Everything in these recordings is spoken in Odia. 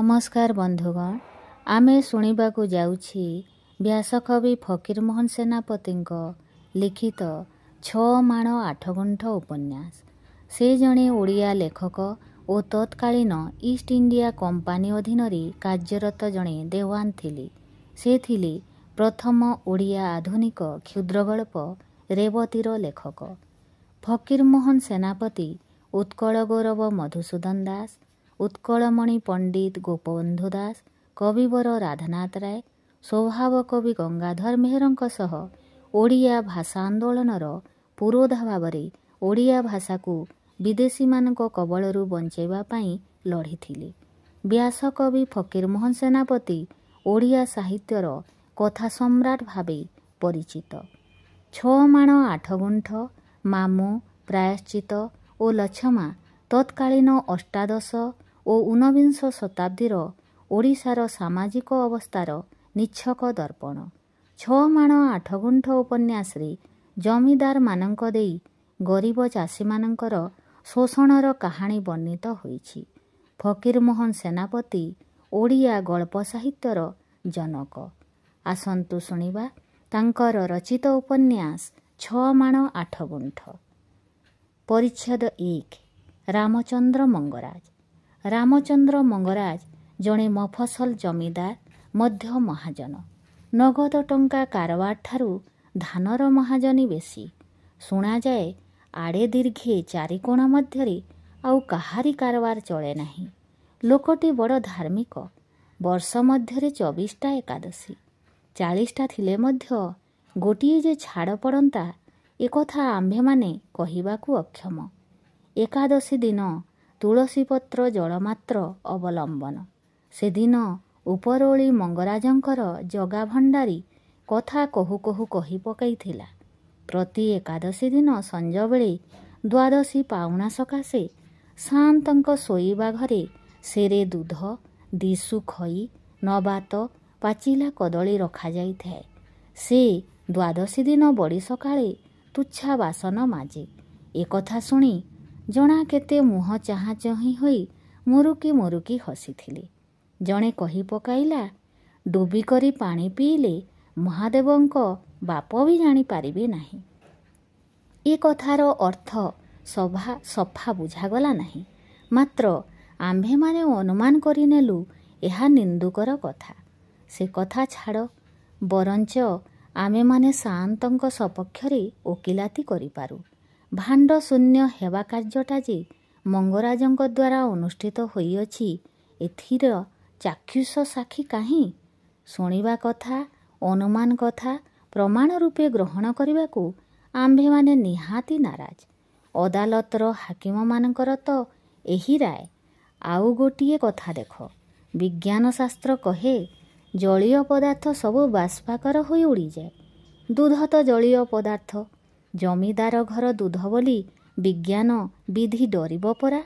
नमस्कार बंधुगण आमे शुणिबाकु जाउछि व्यासकवि फकीरमोहन सेनापतिଙ୍କ लिखित 6 माण 8 गुंठ उपन्यास। से जणे ओडिया लेखक ओ तत्कालीन ईस्ट इंडिया कंपानी अधीन कार्यरत जणे देवान थिले। से थिले प्रथम ओडिया आधुनिक क्षुद्रगल्प रेवतीर लेखक। फकीरमोहन सेनापति उत्कल गौरव मधुसूदन दास, उत्कलमणि पंडित गोपबंधु दास, कविवर राधानाथ राय, स्वभाव कवि गंगाधर मेहरଙ୍କ सह ओडिया भाषा आंदोलनर पुरोधा भावरे ओडिया भाषा को विदेशी मानक कबलरू बंचेबा पाई लढ़िथिले। व्यासकवि फकीरमोहन सेनापति ओडिया साहित्यर कथा सम्राट भावे परिचित। 6 माण 8 गुंठ, मामू, प्रायश्चित ओ लछमा तत्कालीन अष्टादश ओ 19 शताब्दीर ओडिशार सामाजिक अवस्थार निच्छक दर्पण। 6 माण 8 गुंठ उपन्यास रे जमीदार मानक देई गरीब चाषी मानकर शोषणर कहानी वर्णित होईछि। फकीरमोहन सेनापति ओडिया गल्प साहित्यर जनक। आसंतु शुणिबा तांकर रचित उपन्यास 6 माण 8 गुंठ। परिच्छेद 1। रामचंद्र मंगराज। रामचंद्र मंगराज जणे मफसल जमीदार मध्य महाजन। नगद टंका कारबार ठारू धानर महाजनी बेसी। शुणा जाए आड़े दीर्घे चारिकोण मध्यरे आउ काहारी कारबार चले नाही। लोकटी बड़ धार्मिक। वर्ष मध्यरे 24टा एकादशी, 40टा थिले मध्य गोटिए जे छाड़ पड़ंता एकथा आम्भे माने कहिबाकू अक्षम। एकादशी दिन तुलसी पत्र जलमात्र अवलंबन। से दिन उपरोली मंगराजंकर जगा भंडारी कथा कहू कहू कही पकाइथिला। प्रति एकादशी दिन संज बेले द्वादशी पाउणा सकाशे सान्तंक शोइबा घरे सेरे दूध, दिसु खई, नबात, पाचिला कदली रखा जाइଥାଏ। से द्वादशी दिन बड़ी सकाळे तुच्छा बासन माजे। एकथा शुणी जना केते मुह चाहा चही होई मुरुकी मुरुकी हसीथिले। जणे कही पकाइला, डुबी करी पानी पीले महादेवंक बाप भी जानी पारिबे नाही। ए कथार अर्थ सफा बुझागला नाही। मात्र आम्भे माने अनुमान करिनेलु एहा निंदुकर कथा। से कथा छाड़, बरंच आमे माने सान्तंक सपक्षरे ओकिलाती करिपारु। भाण्ड शून्य हेबा कार्यटा जे मंगराजंक द्वारा अनुष्ठित होइअछि एथिर चाक्षुष साक्षी काहीं? शुणिबा कथा, अनुमान कथा प्रमाण रूपे ग्रहण करिबाकू आम्भे माने निहाती नाराज। अदालतर हाकिम मानकर तो एही राय। आउ गोटिए कथा देख, विज्ञान शास्त्र कहे जलीय पदार्थ सबु बाष्पाकार होई उड़ी जाए। दूध तो जलीय पदार्थ। जमीदार घर दूध बोली विज्ञान विधि डरिब परा।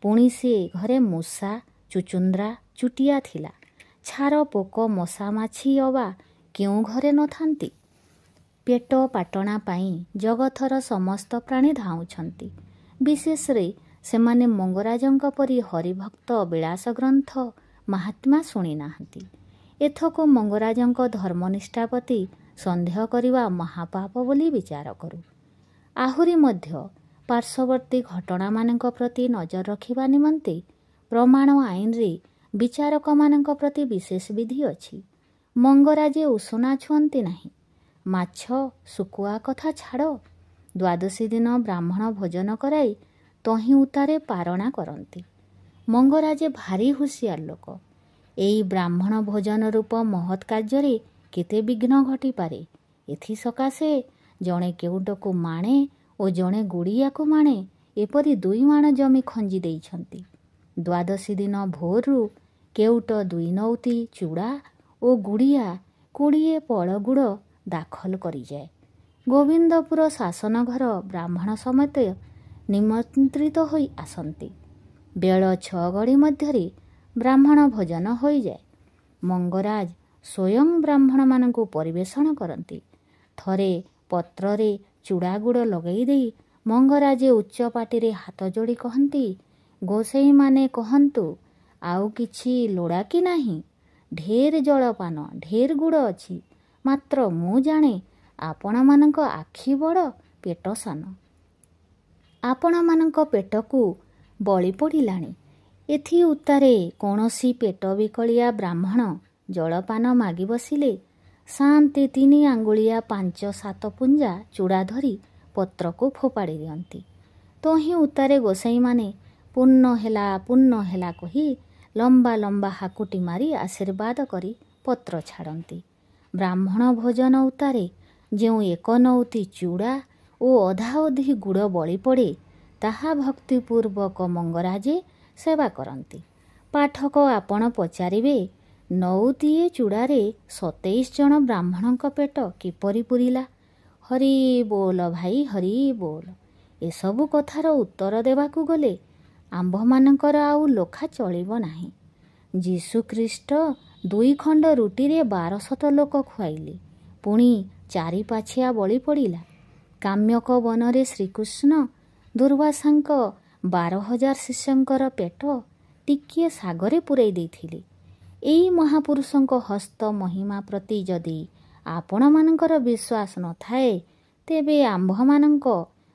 पुणी से घरे मूषा, चुचुंद्रा, चुटिया थिला। छार पोक मशा माछी अबा केउ घरे न थांती। पेट पाटणा पाई जगथर समस्त प्राणी धाउछंती। विशेष रे सेमाने मंगराजंक परी हरिभक्त विलास ग्रंथ महात्मा शुणी नाहंती। एथको मंगराजंक धर्मनिष्ठा प्रति संदेह करिवा महापाप बोली विचार करू। आहुरी मध्य पार्श्ववर्ती घटना मानक प्रति नजर रखिबा निमंते प्रमाण आईन रे विचारक मानक प्रति विशेष विधि अछि। मंगराजे उषुना छुअंती नाही। माछ सुकुआ कथा छाड़, द्वादशी दिन ब्राह्मण भोजन कराई तही उतारे पारणा करती। मंगराजे भारी हुसियार लोक। एई ब्राह्मण भोजन रूप महत् कार्य केते विघ्न घटी पारे। एथि सकाशे जणे केउटको माणे ओ जणे गुड़िया को माणे एपरी 2 माण जमी खंजी देइछंती। द्वादशी दिन भोरु केउट 2 नौती चूड़ा ओ गुड़िया 20 पड़ गुड़ दाखल करी जाए। गोविंदपुर शासन घर ब्राह्मण समेत निमंत्रित होई आसंती। बेଳ 6 घड़ी मध्यरे ब्राह्मण भोजन होई जाए। मंगराज स्वयं ब्राह्मण मानकु परिवेषण करती। थरे पत्रे चूड़ा गुड़ लगई देई मंगराजे उच्च पाटिरे हाथ जोड़ी कहती, गोसेई माने कहंतु ଆଉ କିଛି ଲୋଡ଼ା କି ନାହିଁ? ଢେର ଜଳପାନ, ଢେର ଗୁଡ଼ ଅଛି। ମାତ୍ର ମୁଁ ଜାଣେ ଆପଣମାନଙ୍କ ଆଖି ବଡ଼, ପେଟ ସାନ। ଆପଣମାନଙ୍କ ପେଟକୁ ବଳି ପଡ଼ିଲାଣି। ଏଥି ଉତ୍ତାରେ କୌଣସି ପେଟ ବିକଳିଆ ବ୍ରାହ୍ମଣ ଜଳପାନ ମାଗି ବସିଲେ ସାଆନ୍ତେ 3 ଆଙ୍ଗୁଳିଆ 5-7 ପୁଞ୍ଜା ଚୂଡ଼ା ଧରି ପତ୍ରକୁ ଫୋପାଡ଼ି ଦିଅନ୍ତି। ତହିଁ ଉତ୍ତାରେ ଗୋସାଇଁମାନେ ପୂର୍ଣ୍ଣ ହେଲା କହି ଲମ୍ବା ଲମ୍ବା ହାକୁଟି ମାରି ଆଶୀର୍ବାଦ କରି ପତ୍ର ଛାଡ଼ନ୍ତି। ବ୍ରାହ୍ମଣ ଭୋଜନ ଉତ୍ତାରେ ଯେଉଁ 1 ନଉତି ଚୂଡ଼ା ଓ ଅଧାଅଧି ଗୁଡ଼ ବଳି ପଡ଼େ, ତାହା ଭକ୍ତିପୂର୍ବକ ମଙ୍ଗରାଜେ ସେବା କରନ୍ତି। ପାଠକ ଆପଣ ପଚାରିବେ, ନଉତିଏ ଚୂଡ଼ାରେ 27 ଜଣ ବ୍ରାହ୍ମଣଙ୍କ ପେଟ କିପରି ପୂରିଲା? ହରି ବୋଲ ଭାଇ, ହରି ବୋଲ। ଏସବୁ କଥାର ଉତ୍ତର ଦେବାକୁ ଗଲେ ଆମ୍ଭମାନଙ୍କର ଆଉ ଲୋଖା ଚଳିବ ନାହିଁ। ଯୀଶୁଖ୍ରୀଷ୍ଟ 2 ଖଣ୍ଡ ରୁଟିରେ 1200 ଲୋକ ଖୁଆଇଲେ। ପୁଣି 4 ପାଛିଆ ବଳି ପଡ଼ିଲା। କାମ୍ୟକ ବନରେ ଶ୍ରୀକୃଷ୍ଣ ଦୁର୍ବାସାଙ୍କ 12,000 ଶିଷ୍ୟଙ୍କର ପେଟ ଟିକିଏ ଶାଗରେ ପୂରାଇ ଦେଇଥିଲେ। ଏଇ ମହାପୁରୁଷଙ୍କ ହସ୍ତ ମହିମା ପ୍ରତି ଯଦି ଆପଣମାନଙ୍କର ବିଶ୍ୱାସ ନଥାଏ, ତେବେ ଆମ୍ଭମାନଙ୍କ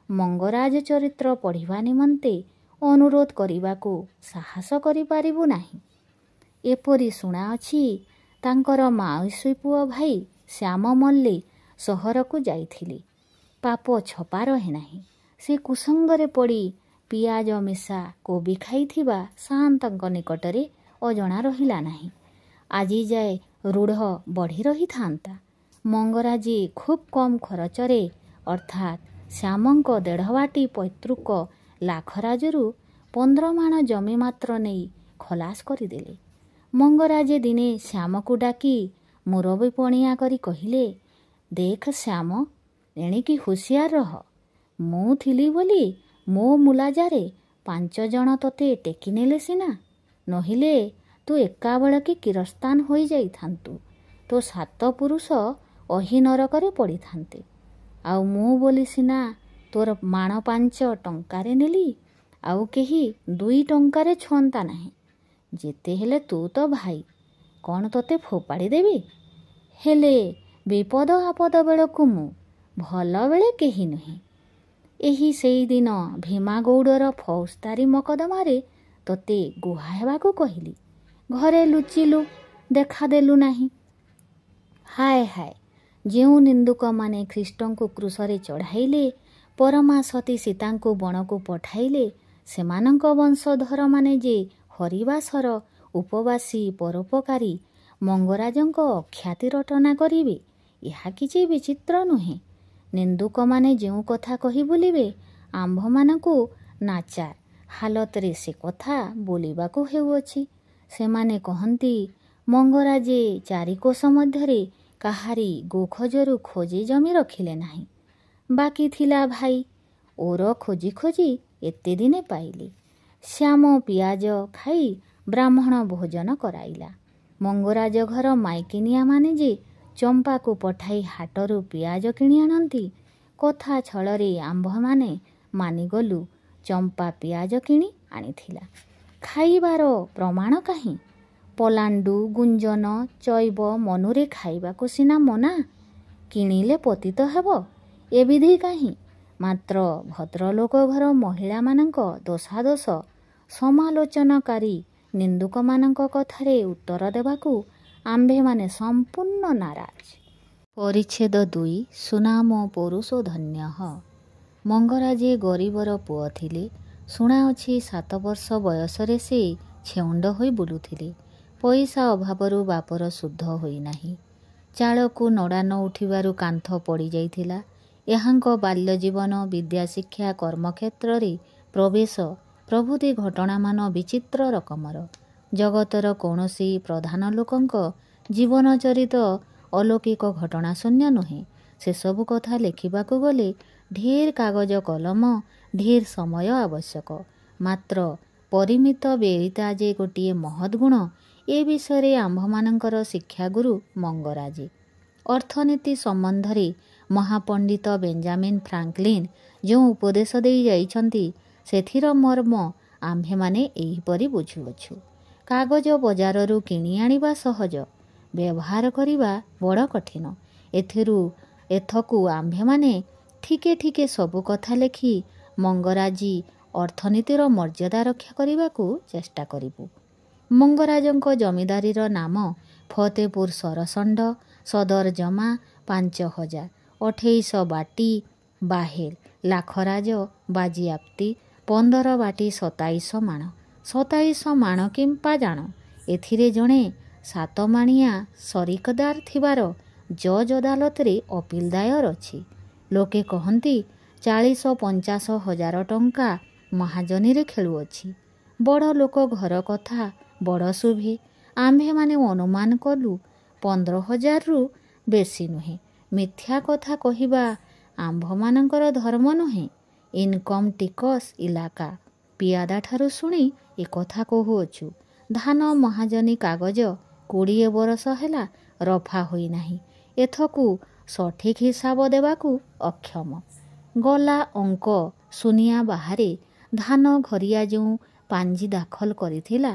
ମଙ୍ଗରାଜ ଚରିତ୍ର ପଢ଼ିବା ନିମନ୍ତେ ଅନୁରୋଧ କରିବାକୁ ସାହସ କରିପାରିବୁ ନାହିଁ। ଏପରି ଶୁଣାଅଛି, ତାଙ୍କର ମାଉସୀ ପୁଅ ଭାଇ ଶ୍ୟାମ ମଲ୍ଲେ ସହରକୁ ଯାଇଥିଲେ। ପାପ ଛପା ରହେ ନାହିଁ। ସେ କୁସଙ୍ଗରେ ପଡ଼ି ପିଆଜ ମିଶା କୋବି ଖାଇଥିବା ସାଆନ୍ତଙ୍କ ନିକଟରେ ଅଜଣା ରହିଲା ନାହିଁ। ଆଜି ଯାଏ ରୂଢ଼ ବଢ଼ି ରହିଥାନ୍ତା। ମଙ୍ଗରାଜେ ଖୁବ୍ କମ୍ ଖରଚରେ ଅର୍ଥାତ୍ ଶ୍ୟାମଙ୍କ 1.5 ବାଟି ପୈତୃକ ଲାଖରାଜରୁ 15 ମାଣ ଜମି ମାତ୍ର ନେଇ ଖଲାସ କରିଦେଲେ। ମଙ୍ଗରାଜେ ଦିନେ ଶ୍ୟାମକୁ ଡାକି ମୁରବି ପଣିଆ କରି କହିଲେ, ଦେଖ ଶ୍ୟାମ, ଏଣିକି ହୁସିଆର ରହ। ମୁଁ ଥିଲି ବୋଲି ମୋ ମୁଲାଜାରେ 5 ଜଣ ତୋତେ ଟେକି ନେଲେ ସିନା, ନୋହିଲେ ତୁ ଏକାବେଳକେ କିରସ୍ତାନ ହୋଇଯାଇଥାନ୍ତୁ। ତୋ 7 ପୁରୁଷ ଅହି ନରକରେ ପଡ଼ିଥାନ୍ତେ। ଆଉ ମୁଁ ବୋଲି ସିନା ତୋର ମାଣ 5 ଟଙ୍କାରେ ନେଲି, ଆଉ କେହି 2 ଟଙ୍କାରେ ଛୁଅନ୍ତା ନାହିଁ। ଯେତେ ହେଲେ ତୁ ତ ଭାଇ, କ'ଣ ତୋତେ ଫୋପାଡ଼ି ଦେବି? ହେଲେ ବିପଦ ଆପଦ ବେଳକୁ ମୁଁ, ଭଲ ବେଳେ କେହି ନୁହେଁ। ଏହି ସେଇଦିନ ଭୀମାଗୌଡ଼ର ଫୌଜଦାରୀ ମକଦ୍ଦମାରେ ତୋତେ ଗୁହା ହେବାକୁ କହିଲି। ଘରେ ଲୁଚିଲୁ, ଦେଖାଦେଲୁ ନାହିଁ। ହାୟ ହାୟ, ଯେଉଁ ନିନ୍ଦୁକମାନେ ଖ୍ରୀଷ୍ଟଙ୍କୁ କ୍ରୁଶରେ ଚଢ଼ାଇଲେ, ପରମା ସତୀ ସୀତାଙ୍କୁ ବଣକୁ ପଠାଇଲେ, ସେମାନଙ୍କ ବଂଶଧରମାନେ ଯେ ହରିବାସର ଉପବାସୀ ପରୋପକାରୀ ମଙ୍ଗରାଜଙ୍କ ଅଖ୍ୟାତି ରଟନା କରିବେ, ଏହା କିଛି ବିଚିତ୍ର ନୁହେଁ। ନିନ୍ଦୁକମାନେ ଯେଉଁ କଥା କହି ବୁଲିବେ, ଆମ୍ଭମାନଙ୍କୁ ନାଚାର ହାଲତରେ ସେ କଥା ବୋଲିବାକୁ ହେଉଅଛି। ସେମାନେ କହନ୍ତି, ମଙ୍ଗରାଜେ 4 କୋଶ ମଧ୍ୟରେ କାହାରି ଗୋଖୋଜରୁ ଖୋଜି ଜମି ରଖିଲେ ନାହିଁ। ବାକି ଥିଲା ଭାଇ, ଓର ଖୋଜି ଖୋଜି ଏତେ ଦିନେ ପାଇଲେ। ଶ୍ୟାମ ପିଆଜ ଖାଇ ବ୍ରାହ୍ମଣ ଭୋଜନ କରାଇଲା। ମଙ୍ଗରାଜ ଘର ମାଇକିନିଆମାନେ ଯେ ଚମ୍ପାକୁ ପଠାଇ ହାଟରୁ ପିଆଜ କିଣି ଆଣନ୍ତି, କଥା ଛଳରେ ଆମ୍ଭମାନେ ମାନିଗଲୁ ଚମ୍ପା ପିଆଜ କିଣି ଆଣିଥିଲା। ଖାଇବାର ପ୍ରମାଣ କାହିଁ? ପଲାଣ୍ଡୁ, ଗୁଞ୍ଜନ, ଚୈବ, ମନୁରେ ଖାଇବାକୁ ସିନା ମନା, କିଣିଲେ ପତିତ ହେବ, ଏ ବିଧି କାହିଁ? ମାତ୍ର ଭଦ୍ରଲୋକ ଘର ମହିଳାମାନଙ୍କ ଦୋଷାଦୋଷ ସମାଲୋଚନାକାରୀ ନିନ୍ଦୁକମାନଙ୍କ କଥାରେ ଉତ୍ତର ଦେବାକୁ ଆମ୍ଭେମାନେ ସମ୍ପୂର୍ଣ୍ଣ ନାରାଜ। ପରିଚ୍ଛେଦ 2 ସୁନାମ ପୌରୁଷ ଧନ୍ୟଃ। ମଙ୍ଗରାଜେ ଗରିବର ପୁଅ ଥିଲେ। ଶୁଣାଅଛି 7 ବର୍ଷ ବୟସରେ ସେ ଛେଉଣ୍ଡ ହୋଇ ବୁଲୁଥିଲେ। ପଇସା ଅଭାବରୁ ବାପର ଶୁଦ୍ଧ ହୋଇନାହିଁ। ଚାଳକୁ ନଡ଼ା ନ ଉଠିବାରୁ କାନ୍ଥ ପଡ଼ିଯାଇଥିଲା। ଏହାଙ୍କ ବାଲ୍ୟ ଜୀବନ, ବିଦ୍ୟାଶିକ୍ଷା, କର୍ମକ୍ଷେତ୍ରରେ ପ୍ରବେଶ ପ୍ରଭୃତି ଘଟଣାମାନ ବିଚିତ୍ର ରକମର। ଜଗତର କୌଣସି ପ୍ରଧାନ ଲୋକଙ୍କ ଜୀବନଚରିତ ଅଲୌକିକ ଘଟଣା ଶୂନ୍ୟ ନୁହେଁ। ସେସବୁ କଥା ଲେଖିବାକୁ ଗଲେ ଢେର କାଗଜ କଲମ, ଢେର ସମୟ ଆବଶ୍ୟକ। ମାତ୍ର ପରିମିତ ବେରିତା ଯେ ଗୋଟିଏ ମହତ୍ ଗୁଣ, ଏ ବିଷୟରେ ଆମ୍ଭମାନଙ୍କର ଶିକ୍ଷାଗୁରୁ ମଙ୍ଗରାଜେ। ଅର୍ଥନୀତି ସମ୍ବନ୍ଧରେ ମହାପଣ୍ଡିତ ବେଞ୍ଜାମିନ ଫ୍ରାଙ୍କଲିନ ଯେଉଁ ଉପଦେଶ ଦେଇ ଯାଇଛନ୍ତି, ସେଥିର ମର୍ମ ଆମ୍ଭେମାନେ ଏହିପରି ବୁଝୁଅଛୁ। କାଗଜ ବଜାରରୁ କିଣି ଆଣିବା ସହଜ, ବ୍ୟବହାର କରିବା ବଡ଼ କଠିନ। ଏଥକୁ ଆମ୍ଭେମାନେ ଠିକେ ଠିକେ ସବୁ କଥା ଲେଖି ମଙ୍ଗରାଜୀ ଅର୍ଥନୀତିର ମର୍ଯ୍ୟାଦା ରକ୍ଷା କରିବାକୁ ଚେଷ୍ଟା କରିବୁ। ମଙ୍ଗରାଜଙ୍କ ଜମିଦାରୀର ନାମ ଫତେପୁର ସରଷଣ୍ଢ, ସଦର ଜମା 5000, 2800 ବାଟି ବାହେଲ, ଲାଖରାଜ ବାଜିଆପ୍ତି 15 ବାଟି 2700 ମାଣ। 2700 ମାଣ କିମ୍ପା ଜାଣ। ଏଥିରେ ଜଣେ 7 ମାଣିଆ ସରିକଦାର ଥିବାର ଜଜ୍ ଅଦାଲତରେ ଅପିଲ ଦାୟର ଅଛି। ଲୋକେ କହନ୍ତି 40-50 ହଜାର ଟଙ୍କା ମହାଜନୀରେ ଖେଳୁଅଛି। ବଡ଼ ଲୋକ ଘର କଥା ବଡ଼ ଶୁଭେ। ଆମ୍ଭେମାନେ ଅନୁମାନ କଲୁ 15,000ରୁ ବେଶୀ ନୁହେଁ। ମିଥ୍ୟା କଥା କହିବା ଆମ୍ଭମାନଙ୍କର ଧର୍ମ ନୁହେଁ। ଇନକମ୍ ଟିକସ ଇଲାକା ପିଆଦାଠାରୁ ଶୁଣି ଏକଥା କହୁଅଛୁ। ଧାନ ମହାଜନୀ କାଗଜ 20 ବରଷ ହେଲା ରଫା ହୋଇନାହିଁ। ଏଥକୁ ସଠିକ ହିସାବ ଦେବାକୁ ଅକ୍ଷମ। ଗଲା ଅଙ୍କ ଶୁନିଆ ବାହାରେ ଧାନ ଘରିଆ ଯେଉଁ ପାଞ୍ଜି ଦାଖଲ କରିଥିଲା,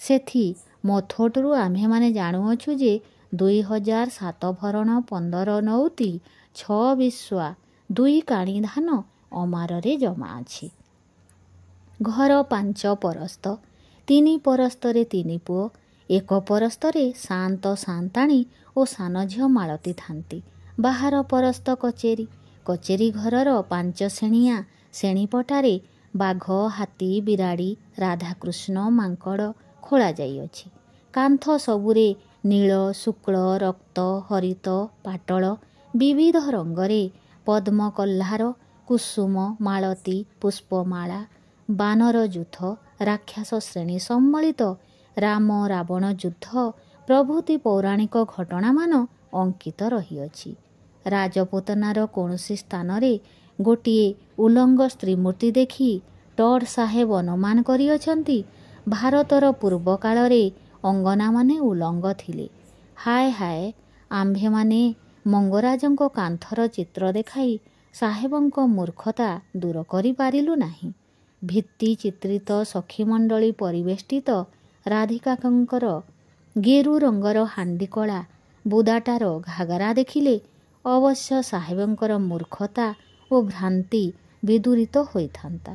ସେଥି ମଥୋଟରୁ ଆମ୍ଭେମାନେ ଜାଣୁଅଛୁ ଯେ 2007 ଭରଣ 15 ନଉତି 6 ବିଶ୍ଵା 2 କାଣି ଧାନ ଅମାରରେ ଜମା ଅଛି। ଘର 5 ପରସ୍ତ, 3 ପରସ୍ତରେ 3 ପୁଅ, 1 ପରସ୍ତରେ ସାନ୍ତ ସାନ୍ତାଣୀ ଓ ସାନ ଝିଅ ମାଳତୀ ଥାନ୍ତି। ବାହାର ପରସ୍ତ କଚେରୀ। କଚେରୀ ଘରର 5 ଶ୍ରେଣିଆ ଶ୍ରେଣୀପଟାରେ ବାଘ, ହାତୀ, ବିରାଡ଼ି, ରାଧାକୃଷ୍ଣ, ମାଙ୍କଡ଼ ଖୋଳା ଯାଇଅଛି। କାନ୍ଥ ସବୁରେ ନୀଳ, ଶୁକ୍ଳ, ରକ୍ତ, ହରିତ, ପାଟଳ ବିବିଧ ରଙ୍ଗରେ ପଦ୍ମ, କହ୍ଲାର, କୁସୁମ, ମାଳତୀ, ପୁଷ୍ପମାଳା, ବାନର ଯୂଥ, ରାକ୍ଷସ ଶ୍ରେଣୀ ସମ୍ବଳିତ ରାମ ରାବଣ ଯୁଦ୍ଧ ପ୍ରଭୃତି ପୌରାଣିକ ଘଟଣାମାନ ଅଙ୍କିତ ରହିଅଛି। ରାଜପୁତନାର କୌଣସି ସ୍ଥାନରେ ଗୋଟିଏ ଉଲଙ୍ଗ ସ୍ତ୍ରୀମୂର୍ତ୍ତି ଦେଖି ଟଡ୍ ସାହେବ ଅନୁମାନ କରିଅଛନ୍ତି ଭାରତର ପୂର୍ବକାଳରେ ଅଙ୍ଗନାମାନେ ଉଲଙ୍ଗ ଥିଲେ। ହାୟ ହାୟ, ଆମ୍ଭେମାନେ ମଙ୍ଗରାଜଙ୍କ କାନ୍ଥର ଚିତ୍ର ଦେଖାଇ ସାହେବଙ୍କ ମୂର୍ଖତା ଦୂର କରିପାରିଲୁ ନାହିଁ। ଭିତ୍ତି ଚିତ୍ରିତ ସଖୀମଣ୍ଡଳୀ ପରିବେଷ୍ଟିତ ରାଧିକାଙ୍କର ଗେରୁ ରଙ୍ଗର ହାଣ୍ଡିକଳା ବୁଦାଟାର ଘାଗରା ଦେଖିଲେ ଅବଶ୍ୟ ସାହେବଙ୍କର ମୂର୍ଖତା ଓ ଭ୍ରାନ୍ତି ବିଦୂରିତ ହୋଇଥାନ୍ତା।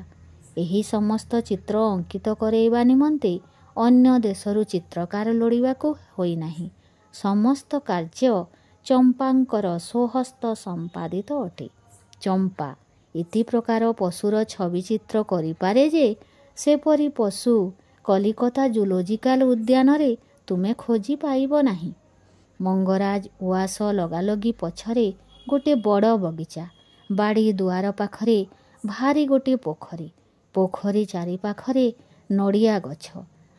ଏହି ସମସ୍ତ ଚିତ୍ର ଅଙ୍କିତ କରାଇବା ନିମନ୍ତେ ଅନ୍ୟ ଦେଶରୁ ଚିତ୍ରକାର ଲୋଡ଼ିବାକୁ ହୋଇନାହିଁ। ସମସ୍ତ କାର୍ଯ୍ୟ ଚମ୍ପାଙ୍କର ସ୍ୱହସ୍ତ ସମ୍ପାଦିତ ଅଟେ। ଚମ୍ପା ଇତି ପ୍ରକାର ପଶୁର ଛବି ଚିତ୍ର କରିପାରେ ଯେ ସେପରି ପଶୁ କଲିକତା ଜୁଲୋଜିକାଲ ଉଦ୍ୟାନରେ ତୁମେ ଖୋଜି ପାଇବ ନାହିଁ। ମଙ୍ଗରାଜ ଉଆସ ଲଗାଲଗି ପଛରେ ଗୋଟିଏ ବଡ଼ ବଗିଚା। ବାଡ଼ି ଦୁଆର ପାଖରେ ଭାରି ଗୋଟିଏ ପୋଖରୀ। ପୋଖରୀ ଚାରିପାଖରେ ନଡ଼ିଆ ଗଛ,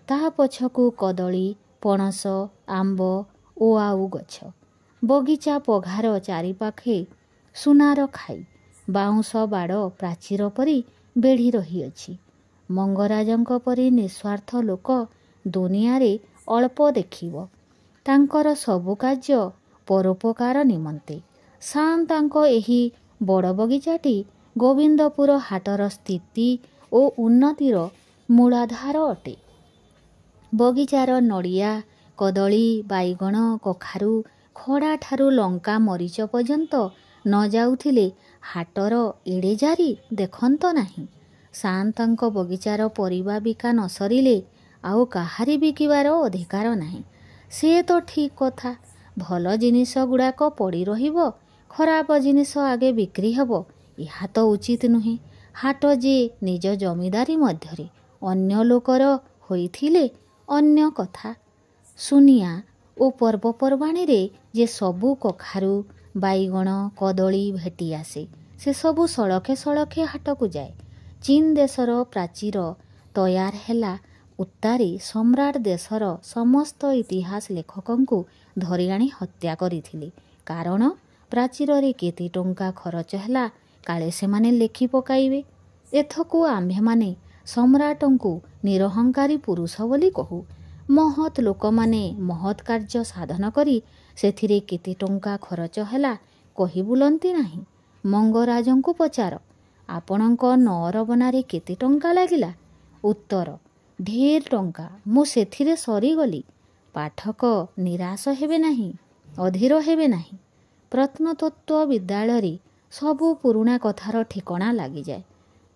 ତାହା ପଛକୁ କଦଳୀ, ପଣସ, ଆମ୍ବ, ଓଆଉ ଗଛ। ବଗିଚା ପଘାର ଚାରିପାଖେ ସୁନାର ଖାଇ, ବାଉଁଶ ବାଡ଼ ପ୍ରାଚୀର ପରି ବେଢ଼ି ରହିଅଛି। ମଙ୍ଗରାଜଙ୍କ ପରି ନିଃସ୍ୱାର୍ଥ ଲୋକ ଦୁନିଆରେ ଅଳ୍ପ ଦେଖିବ। ତାଙ୍କର ସବୁ କାର୍ଯ୍ୟ ପରୋପକାର ନିମନ୍ତେ। ସାଆନ୍ତାଙ୍କ ଏହି ବଡ଼ ବଗିଚାଟି ଗୋବିନ୍ଦପୁର ହାଟର ସ୍ଥିତି ଓ ଉନ୍ନତିର ମୂଳାଧାର ଅଟେ। ବଗିଚାର ନଡ଼ିଆ, କଦଳୀ, ବାଇଗଣ, କଖାରୁ, ଖଡ଼ାଠାରୁ ଲଙ୍କା ମରିଚ ପର୍ଯ୍ୟନ୍ତ ନ ଯାଉଥିଲେ ହାଟର ଏଡ଼େ ଜାରି ଦେଖନ୍ତ ନାହିଁ। ସାଆନ୍ତାଙ୍କ ବଗିଚାର ପରିବା ବିକା ନ ସରିଲେ ଆଉ କାହାରି ବିକିବାର ଅଧିକାର ନାହିଁ। ସେ ତ ଠିକ୍ କଥା। ଭଲ ଜିନିଷ ଗୁଡ଼ାକ ପଡ଼ି ରହିବ, ଖରାପ ଜିନିଷ ଆଗେ ବିକ୍ରି ହେବ, ଏହା ତ ଉଚିତ ନୁହେଁ। ହାଟ ଯେ ନିଜ ଜମିଦାରୀ ମଧ୍ୟରେ ଅନ୍ୟ ଲୋକର ହୋଇଥିଲେ ଅନ୍ୟ କଥା। ସୁନିଆ ଓ ପର୍ବପର୍ବାଣୀରେ ଯେ ସବୁ କଖାରୁ, ବାଇଗଣ, କଦଳୀ ଭେଟି ଆସେ, ସେସବୁ ସଳଖେ ସଳଖେ ହାଟକୁ ଯାଏ। ଚୀନ ଦେଶର ପ୍ରାଚୀର ତୟାର ହେଲା ଉତ୍ତାରେ ସମ୍ରାଟ ଦେଶର ସମସ୍ତ ଇତିହାସ ଲେଖକଙ୍କୁ ଧରି ଆଣି ହତ୍ୟା କରିଥିଲେ। କାରଣ ପ୍ରାଚୀରରେ କେତେ ଟଙ୍କା ଖରଚ ହେଲା କାଳେ ସେମାନେ ଲେଖି ପକାଇବେ। ଏଥକୁ ଆମ୍ଭେମାନେ ସମ୍ରାଟଙ୍କୁ ନିରହଙ୍କାରୀ ପୁରୁଷ ବୋଲି କହୁ। ମହତ୍ ଲୋକମାନେ ମହତ୍ କାର୍ଯ୍ୟ ସାଧନ କରି ସେଥିରେ କେତେ ଟଙ୍କା ଖରଚ ହେଲା କହି ବୁଲନ୍ତି ନାହିଁ। ମଙ୍ଗରାଜଙ୍କୁ ପଚାର, ଆପଣଙ୍କ ନଅରବନାରେ କେତେ ଟଙ୍କା ଲାଗିଲା? ଉତ୍ତର, ଢେର ଟଙ୍କା, ମୁଁ ସେଥିରେ ସରିଗଲି। ପାଠକ ନିରାଶ ହେବେ ନାହିଁ, ଅଧୀର ହେବେ ନାହିଁ। ପ୍ରତ୍ନତତ୍ତ୍ୱ ବିଦ୍ୟାଳୟରେ ସବୁ ପୁରୁଣା କଥାର ଠିକଣା ଲାଗିଯାଏ।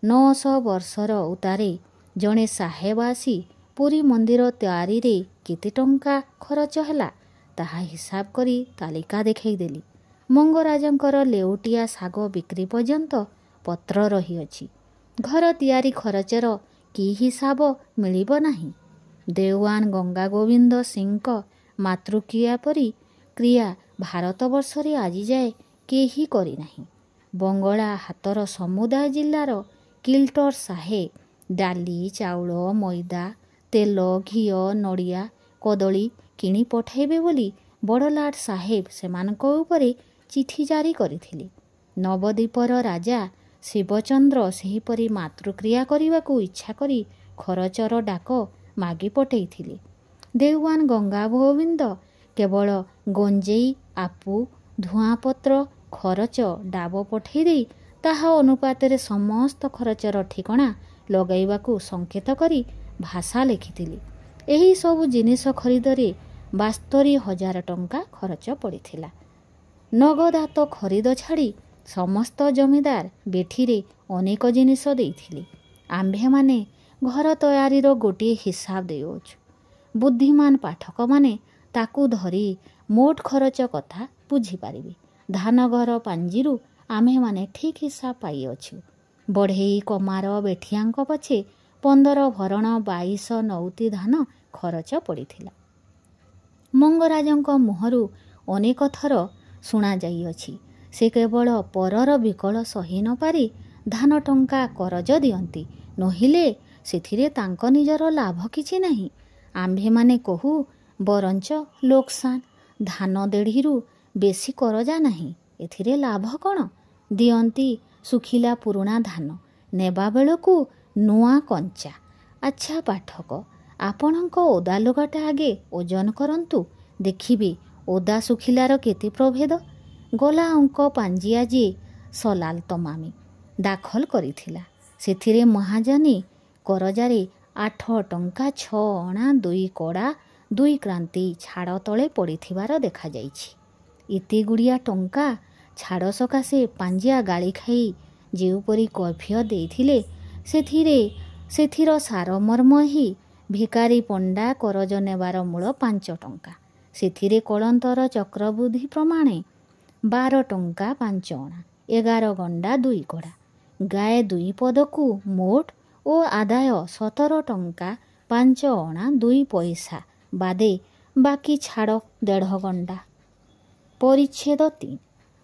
900 ବର୍ଷର ଉତ୍ତାରେ ଜଣେ ସାହେବ ଆସି ପୁରୀ ମନ୍ଦିର ତିଆରିରେ କେତେ ଟଙ୍କା ଖରଚ ହେଲା ତାହା ହିସାବ କରି ତାଲିକା ଦେଖାଇଦେଲି। ମଙ୍ଗରାଜଙ୍କର ଲେଉଟିଆ ଶାଗ ବିକ୍ରି ପର୍ଯ୍ୟନ୍ତ ପତ୍ର ରହିଅଛି। ଘର ତିଆରି ଖରଚର କି ହିସାବ ମିଳିବ ନାହିଁ। ଦେୱାନ ଗଙ୍ଗା ଗୋବିନ୍ଦ ସିଂଙ୍କ ମାତୃକ୍ରିୟା ପରି କ୍ରିୟା ଭାରତବର୍ଷରେ ଆଜିଯାଏ କେହି କରିନାହିଁ। ବଙ୍ଗଳା ହାତର ସମୁଦାୟ ଜିଲ୍ଲାର କିଲ୍ଟର ସାହେବ ଡାଲି, ଚାଉଳ, ମଇଦା, ତେଲ, ଘିଅ, ନଡ଼ିଆ, କଦଳୀ କିଣି ପଠାଇବେ ବୋଲି ବଡ଼ଲାଟ ସାହେବ ସେମାନଙ୍କ ଉପରେ ଚିଠି ଜାରି କରିଥିଲେ। ନବଦ୍ୱୀପର ରାଜା ଶିବଚନ୍ଦ୍ର ସେହିପରି ମାତୃକ୍ରିୟା କରିବାକୁ ଇଚ୍ଛା କରି ଖରଚର ଡାକ ମାଗି ପଠାଇଥିଲେ। ଦେୱାନ ଗଙ୍ଗା ଗୋବିନ୍ଦ କେବଳ ଗଞ୍ଜେଇ, ଆପୁ, ଧୂଆଁପତ୍ର ଖରଚ ଡାବ ପଠାଇ ଦେଇ ତାହା ଅନୁପାତରେ ସମସ୍ତ ଖରଚର ଠିକଣା ଲଗାଇବାକୁ ସଙ୍କେତ କରି ଭାଷା ଲେଖିଥିଲେ। ଏହିସବୁ ଜିନିଷ ଖରିଦରେ 72,000 ଟଙ୍କା ଖରଚ ପଡ଼ିଥିଲା। ନଗଦାତ ଖରିଦ ଛାଡ଼ି ସମସ୍ତ ଜମିଦାର ବେଠିରେ ଅନେକ ଜିନିଷ ଦେଇଥିଲେ। ଆମ୍ଭେମାନେ ଘର ତୟାରୀର ଗୋଟିଏ ହିସାବ ଦେଉଅଛୁ। ବୁଦ୍ଧିମାନ ପାଠକମାନେ ତାକୁ ଧରି ମୋଟ ଖରଚ କଥା ବୁଝିପାରିବେ। ଧାନଘର ପାଞ୍ଜିରୁ ଆମ୍ଭେମାନେ ଠିକ୍ ହିସାବ ପାଇଅଛୁ। ବଢ଼େଇ, କମାର, ବେଠିଆଙ୍କ ପଛେ 15 ଭରଣ 22 ନଉତି ଧାନ ଖରଚ ପଡ଼ିଥିଲା। ମଙ୍ଗରାଜଙ୍କ ମୁହଁରୁ ଅନେକ ଥର ଶୁଣାଯାଇଅଛି, ସେ କେବଳ ପରର ବିକଳ ସହି ନ ପାରି ଧାନ ଟଙ୍କା କରଜ ଦିଅନ୍ତି, ନୋହିଲେ ସେଥିରେ ତାଙ୍କ ନିଜର ଲାଭ କିଛି ନାହିଁ। ଆମ୍ଭେମାନେ କହୁ ବରଞ୍ଚ ଲୋକସାନ, ଧାନ ଦେଢ଼ିରୁ ବେଶୀ କରଜା ନାହିଁ, ଏଥିରେ ଲାଭ କ'ଣ? ଦିଅନ୍ତି ଶୁଖିଲା ପୁରୁଣା ଧାନ, ନେବା ବେଳକୁ ନୂଆ କଞ୍ଚା। ଆଚ୍ଛା ପାଠକ, ଆପଣଙ୍କ ଓଦା ଲୁଗାଟା ଆଗେ ଓଜନ କରନ୍ତୁ, ଦେଖିବେ ଓଦା ଶୁଖିଲାର କେତେ ପ୍ରଭେଦ। ଗଲା ଅଙ୍କ ପାଞ୍ଜି ଆଜି ସଲାଲ ତମାମି ଦାଖଲ କରିଥିଲା। ସେଥିରେ ମହାଜନୀ କରଜାରେ 8 ଟଙ୍କା 6 ଅଣା 2 କଡ଼ା 2 କ୍ରାନ୍ତି ଛାଡ଼ ତଳେ ପଡ଼ିଥିବାର ଦେଖାଯାଇଛି। ଏତେ ଗୁଡ଼ିଆ ଟଙ୍କା ଛାଡ଼ ସକାଶେ ପାଞ୍ଜିଆ ଗାଳି ଖାଇ ଯେଉଁପରି କୈଫିୟତ ଦେଇଥିଲେ, ସେଥିର ସାରମର୍ମ ଏହି ଭିକାରୀ ପଣ୍ଡା କରଜ ନେବାର ମୂଳ 5 ଟଙ୍କା। ସେଥିରେ କଳନ୍ତର ଚକ୍ରବୃଦ୍ଧି ପ୍ରମାଣେ 12 ଟଙ୍କା 5 ଅଣା 11 ଗଣ୍ଡା 2 କଡ଼ା। ଗାଏ 2 ପଦକୁ ମୋଟ ଓ ଆଦାୟ 17 ଟଙ୍କା 5 ଅଣା 2 ପଇସା ବାଦେ ବାକି ଛାଡ଼ 1.5 ଗଣ୍ଡା। ପରିଚ୍ଛେଦ 3।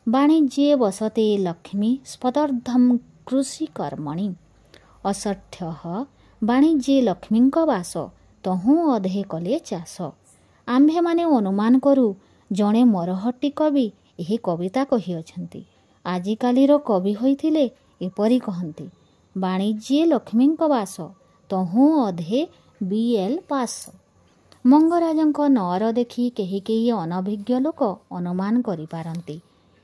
ବାଣିଜ୍ୟେ ବସତେ ଲକ୍ଷ୍ମୀ ସ୍ପଦର୍ଦ୍ଧଂ କୃଷି କର୍ମଣି ଅସଠ୍ୟଃ ବାଣିଜ୍ୟେ ଲକ୍ଷ୍ମୀଙ୍କ ବାସ ତହୁଁ ଅଧେ କଲେ ଚାଷ। ଆମ୍ଭେମାନେ ଅନୁମାନ କରୁ ଜଣେ ମରହଟ୍ଟି କବି ଏହି କବିତା କହିଅଛନ୍ତି। ଆଜିକାଲିର କବି ହୋଇଥିଲେ ଏପରି କହନ୍ତି, ବାଣିଜ୍ୟେ ଲକ୍ଷ୍ମୀଙ୍କ ବାସ ତହୁଁ ଅଧେ BL ପାସ। ମଙ୍ଗରାଜଙ୍କ ନଅର ଦେଖି କେହି କେହି ଅନଭିଜ୍ଞ ଲୋକ ଅନୁମାନ କରିପାରନ୍ତି,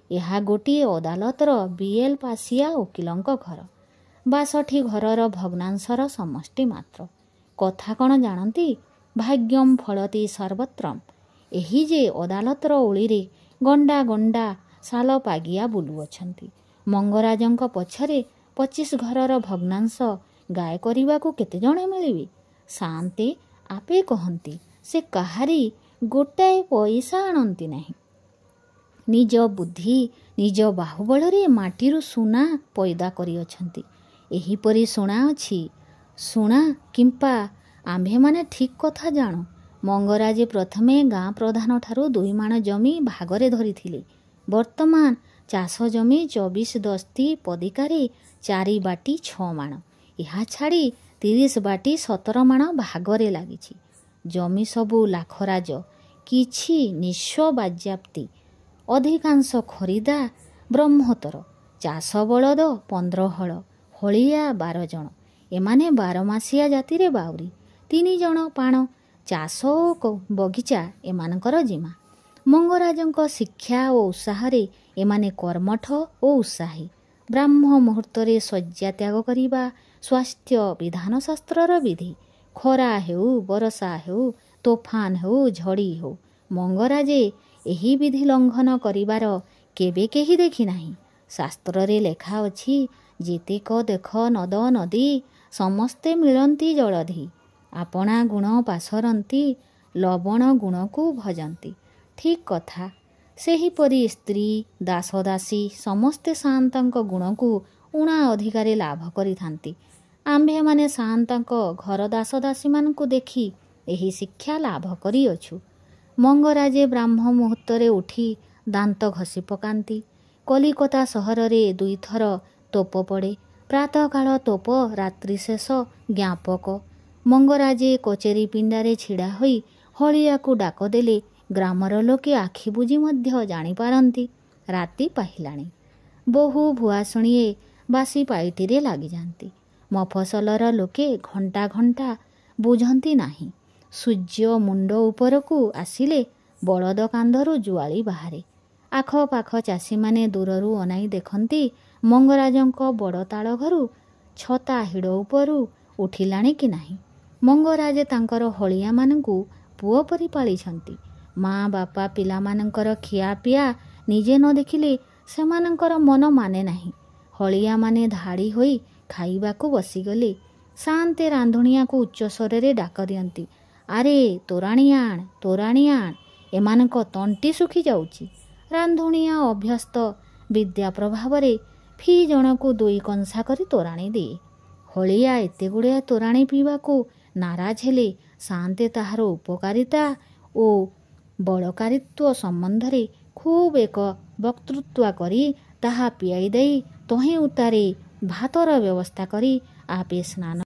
ଏହା ଗୋଟିଏ ଅଦାଲତର BL ପାସିଆ ଓକିଲଙ୍କ ଘର। 62ଟି ଘରର ଭଗ୍ନାଂଶର ସମଷ୍ଟି ମାତ୍ର। କଥା କ'ଣ ଜାଣନ୍ତି? ଭାଗ୍ୟମ୍ ଫଳତି ସର୍ବତ୍ରମ୍। ଏହି ଯେ ଅଦାଲତର ଓଳିରେ ଗଣ୍ଡା ଗଣ୍ଡା ଶାଲ ପାଗିଆ ବୁଲୁଅଛନ୍ତି। ମଙ୍ଗରାଜଙ୍କ ପଛରେ 25 ଘରର ଭଗ୍ନାଂଶ ଗାଏ କରିବାକୁ କେତେଜଣ ମିଳିବେ? ସାଆନ୍ତେ ଆପେ କହନ୍ତି, ସେ କାହାରି ଗୋଟାଏ ପଇସା ଆଣନ୍ତି ନାହିଁ। ନିଜ ବୁଦ୍ଧି ନିଜ ବାହୁବଳରେ ମାଟିରୁ ସୁନା ପଇଦା କରିଅଛନ୍ତି। ଏହିପରି ଶୁଣା ଅଛି। ଶୁଣା କିମ୍ପା ଆମ୍ଭେମାନେ ଠିକ୍ କଥା ଜାଣୁ। ମଙ୍ଗରାଜେ ପ୍ରଥମେ ଗାଁ ପ୍ରଧାନଠାରୁ 2 ମାଣ ଜମି ଭାଗରେ ଧରିଥିଲେ। ବର୍ତ୍ତମାନ ଚାଷ ଜମି 24 ଦସ୍ତି ପଦିକାରେ 4 ବାଟି 6 ମାଣ, ଏହା ଛାଡ଼ି 30 ବାଟି 17 ମାଣ ଭାଗରେ ଲାଗିଛି। ଜମି ସବୁ ଲାଖରାଜ, କିଛି ନିଃସ୍ୱ ବାଜ୍ୟାପ୍ତି। ଅଧିକାଂଶ ଖରିଦା ବ୍ରହ୍ମୋତ୍ତର। ଚାଷ ବଳଦ 15 ହଳ, ହଳିଆ 12 ଜଣ। ଏମାନେ 12 ମାସିଆ ଜାତିରେ ବାଉରି। 3 ଜଣ ପାଣ। ଚାଷ ଓ ବଗିଚା ଏମାନଙ୍କର ଜିମା। ମଙ୍ଗରାଜଙ୍କ ଶିକ୍ଷା ଓ ଉତ୍ସାହରେ ଏମାନେ କର୍ମଠ ଓ ଉତ୍ସାହୀ। ବ୍ରାହ୍ମ ମୁହୂର୍ତ୍ତରେ ଶଯ୍ୟା ତ୍ୟାଗ କରିବା ସ୍ୱାସ୍ଥ୍ୟ ବିଧାନଶାସ୍ତ୍ରର ବିଧି। ଖରା ହେଉ ବରଷା ହେଉ ତୋଫାନ ହେଉ ଝଡ଼ି ହେଉ ମଙ୍ଗରାଜେ ଏହି ବିଧି ଲଙ୍ଘନ କରିବାର କେବେ କେହି ଦେଖିନାହିଁ। ଶାସ୍ତ୍ରରେ ଲେଖା ଅଛି, ଯେତେକ ଦେଖ ନଦ ନଦୀ ସମସ୍ତେ ମିଳନ୍ତି ଜଳଧି। ଆପଣା ଗୁଣ ପାସରନ୍ତି ଲବଣ ଗୁଣକୁ ଭଜନ୍ତି। ଠିକ୍ କଥା। ସେହିପରି ସ୍ତ୍ରୀ ଦାସ ଦାସୀ ସମସ୍ତେ ସାଆନ୍ତଙ୍କ ଗୁଣକୁ ଉଣା ଅଧିକାରେ ଲାଭ କରିଥାନ୍ତି। ଆମ୍ଭେମାନେ ସାଆନ୍ତଙ୍କ ଘର ଦାସ ଦାସୀମାନଙ୍କୁ ଦେଖି ଏହି ଶିକ୍ଷା ଲାଭ କରିଅଛୁ। ମଙ୍ଗରାଜେ ବ୍ରାହ୍ମ ମୁହୂର୍ତ୍ତରେ ଉଠି ଦାନ୍ତ ଘଷି ପକାନ୍ତି। କଲିକତା ସହରରେ 2 ଥର ତୋପ ପଡ଼େ। ପ୍ରାତଃକାଳ ତୋପ, ରାତ୍ରି ଶେଷ ଜ୍ଞାପକ। ମଙ୍ଗରାଜେ କଚେରୀ ପିଣ୍ଡାରେ ଛିଡ଼ା ହୋଇ ହଳିଆକୁ ଡାକ ଦେଲେ ଗ୍ରାମର ଲୋକେ ଆଖି ବୁଜି ମଧ୍ୟ ଜାଣିପାରନ୍ତି ରାତି ପାହିଲାଣି। ବୋହୂ ଭୁଆସୁଣୀଏ ବାସି ପାଇଟିରେ ଲାଗିଯାନ୍ତି। ମଫସଲର ଲୋକେ ଘଣ୍ଟା ଘଣ୍ଟା ବୁଝନ୍ତି ନାହିଁ। ସୂର୍ଯ୍ୟ ମୁଣ୍ଡ ଉପରକୁ ଆସିଲେ ବଳଦ କାନ୍ଧରୁ ଜୁଆଳି ବାହାରେ। ଆଖପାଖ ଚାଷୀମାନେ ଦୂରରୁ ଅନାଇ ଦେଖନ୍ତି ମଙ୍ଗରାଜଙ୍କ ବଡ଼ ତାଳ ଘରୁ ଛତା ହିଡ଼ ଉପରୁ ଉଠିଲାଣି କି ନାହିଁ। ମଙ୍ଗରାଜେ ତାଙ୍କର ହଳିଆମାନଙ୍କୁ ପୁଅ ପରି ପାଳିଛନ୍ତି। ମା ବାପା ପିଲାମାନଙ୍କର ଖିଆପିଆ ନିଜେ ନ ଦେଖିଲେ ସେମାନଙ୍କର ମନ ମାନେ ନାହିଁ। ହଳିଆମାନେ ଧାଡ଼ି ହୋଇ ଖାଇବାକୁ ବସିଗଲେ। ସାଆନ୍ତେ ରାନ୍ଧୁଣିଆକୁ ଉଚ୍ଚସ୍ୱରରେ ଡାକ ଦିଅନ୍ତି, ଆରେ ତୋରାଣି ଆଣ, ତୋରାଣି ଆଣ, ଏମାନଙ୍କ ତଣ୍ଟି ଶୁଖି ଯାଉଛି। ରାନ୍ଧୁଣିଆ ଅଭ୍ୟସ୍ତ ବିଦ୍ୟା ପ୍ରଭାବରେ ଫି ଜଣକୁ 2 କଂସା କରି ତୋରାଣି ଦିଏ। ହଳିଆ ଏତେ ଗୁଡ଼ିଏ ତୋରାଣି ପିଇବାକୁ ନାରାଜ ହେଲେ ସାଆନ୍ତେ ତାହାର ଉପକାରିତା ଓ ବଳକାରିତ୍ୱ ସମ୍ବନ୍ଧରେ ଖୁବ୍ ଏକ ବକ୍ତୃତା କରି ତାହା ପିଆଇ ଦେଇ ତହିଁ ଉତ୍ତାରେ ଭାତର ବ୍ୟବସ୍ଥା କରି ଆପେ ସ୍ନାନ